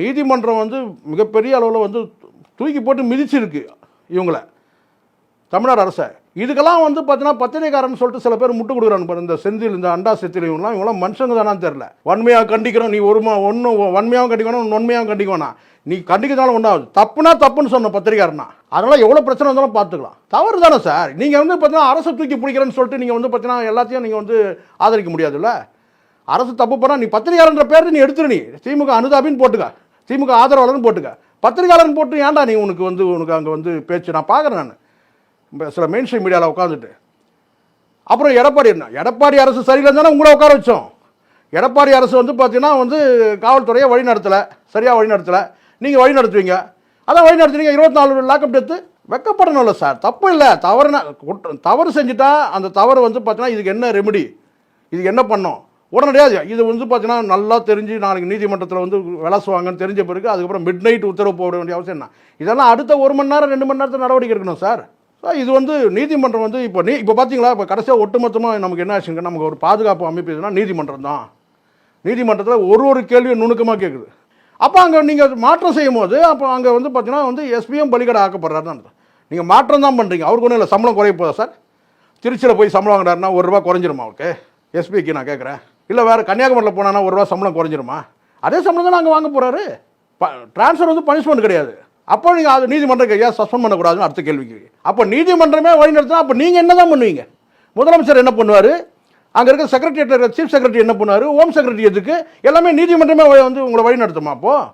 நீதிமன்றம் வந்து மிகப்பெரிய அளவில் வந்து தூக்கி போட்டு மிதிச்சிருக்கு இவங்கள, தமிழ்நாடு அரசை. இதுக்கெல்லாம் வந்து பார்த்தீங்கன்னா பத்திரிகைக்காரன் சொல்லிட்டு சில பேர் முட்டு கொடுக்குறாங்க பாரு, இந்த செந்தில், இந்த அண்டா செந்தில், இவங்களாம் மனுஷங்க தானான்னு தெரியல. வன்மையாக கண்டிக்கிறோம், நீ ஒன்றும் வன்மையாகவும் கண்டிக்கணும், நொன்மையாகவும் கண்டிக்கணும். நீ கண்டிக்கிறதால ஒன்றாவது, தப்புனா தப்புன்னு சொன்ன பத்திரிகாரனா, அதனால் எவ்வளோ பிரச்சனை இருந்தாலும் பார்த்துக்கலாம். தவறு தானே சார். நீங்கள் வந்து பார்த்தீங்கன்னா அரசை தூக்கி பிடிக்கிறேன்னு சொல்லிட்டு நீங்கள் வந்து பார்த்தீங்கன்னா எல்லாத்தையும் நீங்கள் வந்து ஆதரிக்க முடியாதுல்ல. அரசு தப்பு பண்ணால் நீ பத்திரிகையாளன்ற பேர் நீ எடுத்துரு, நீ திமுக அனுதாபின்னு போட்டுக்க, திமுக ஆதரவாளர்னு போட்டுக்க, பத்திரிகையாளர்னு போட்டு ஏன்டா நீ உனக்கு அங்கே வந்து பேச்சு நான் பார்க்குறேன். நான் சில மெயின் ஸ்ட்ரீம் மீடியாவில் உட்காந்துட்டு அப்புறம் எடப்பாடி அரசு சரியில்லைன்னு தானே உங்களை உட்கார வச்சோம். எடப்பாடி அரசு வந்து பார்த்தீங்கன்னா வந்து காவல்துறையை வழி நடத்தலை, சரியாக வழி நடத்தலை. நீங்கள் வழி நடத்துவீங்க, அதான் வழி நடத்துவீங்க. 24 லாக்அப் டெத்து வெக்கப்படணும்ல சார். தப்பு இல்லை, தவறு செஞ்சுட்டா அந்த தவறு வந்து பார்த்தீங்கன்னா இதுக்கு என்ன ரெமெடி, இதுக்கு என்ன பண்ணோம் உடனடியாக இது வந்து பார்த்தீங்கன்னா நல்லா தெரிஞ்சு நாளைக்கு நீதிமன்றத்தில் வந்து விளாசுவாங்கன்னு தெரிஞ்ச பிறகு அதுக்கப்புறம் மிட் நைட் உத்தரவு போட வேண்டிய அவசியம் என்ன. இதெல்லாம் அடுத்த 1 மணி நேரம் 2 மணி நேரத்தில் நடவடிக்கை எடுக்கணும் சார். இது வந்து நீதிமன்றம் வந்து இப்போ பார்த்தீங்களா, இப்போ கடைசியாக ஒட்டுமொத்தமாக நமக்கு என்ன ஆச்சுங்க, நமக்கு ஒரு பாதுகாப்பு அமைப்பு எதுனா நீதிமன்றம் தான். நீதிமன்றத்தில் ஒரு கேள்வியை நுணுக்கமாக கேட்குது. அப்போ அங்கே நீங்கள் மாற்றம் செய்யும் போது அப்போ அங்கே வந்து பார்த்தீங்கன்னா வந்து எஸ்பிஎம் பலிகடை ஆக்கப்படுறாருன்னு நீங்கள் மாற்றம் தான் பண்ணுறீங்க. அவருக்கு ஒன்றும் இல்லை, சம்பளம் குறைய போதா சார்? திருச்சியில் போய் சம்பளம் வாங்கினாருன்னா ₹1 குறைஞ்சிருமா அவருக்கு? எஸ்பிக்கு நான் கேட்குறேன். இல்லை வேறு கன்னியாகுமரியில் போனான்னா ₹1 சம்பளம் குறைஞ்சிருமா? அதே சம்பளம் தான் நாங்கள் வாங்க போகிறாரு. ட்ரான்ஸ்ஃபர் வந்து பனிஷ்மெண்ட் கிடையாது. அப்போ நீங்கள் அது நீதிமன்றம் ஏன் சஸ்பெண்ட் பண்ணக்கூடாதுன்னு அடுத்த கேள்விக்கு. அப்போ நீதிமன்றமே வழி நடத்தினா அப்போ நீங்கள் என்ன தான் பண்ணுவீங்க? முதலமைச்சர் என்ன பண்ணுவார்? அங்கே இருக்க செக்ரட்டரியேட் சீஃப் செக்ரட்டரி என்ன பண்ணுவார்? ஹோம் செக்ரட்டரி எதுக்கு? எல்லாமே நீதிமன்றமே வந்து உங்களை வழி நடத்துமா? அப்போது